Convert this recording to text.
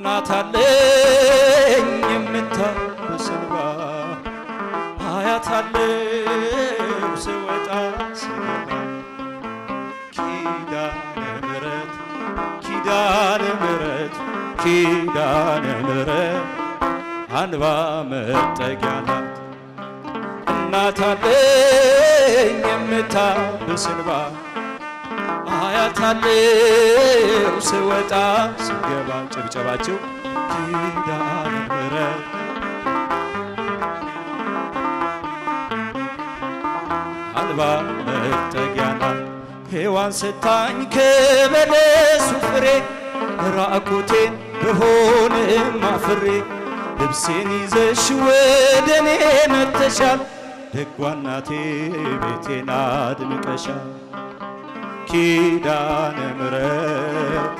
እናት አለኝ የምታብስ እንባ አያት አለው ስወጣ ስገባ ኪዳነ ምሕረት ኪዳነ ምሕረት ኪዳነ ምሕረት አንባ መጠጊያ ናት እናት አለኝ የምታብስ እንባ አያት አለው ስወጣ ስገባ ጭብጨባችሁ ኪዳነ ምሕረት አንባ መጠጊያ ናት ሔዋን ስታኝ ከበለሱ ፍሬ ራቁቴን ብሆንም አፍሬ ልብሴን ይዘሽ ወደኔ መጥተሻል ደጓ እናቴ ቤቴን አድምቀሻል ኪዳነ ምሕረት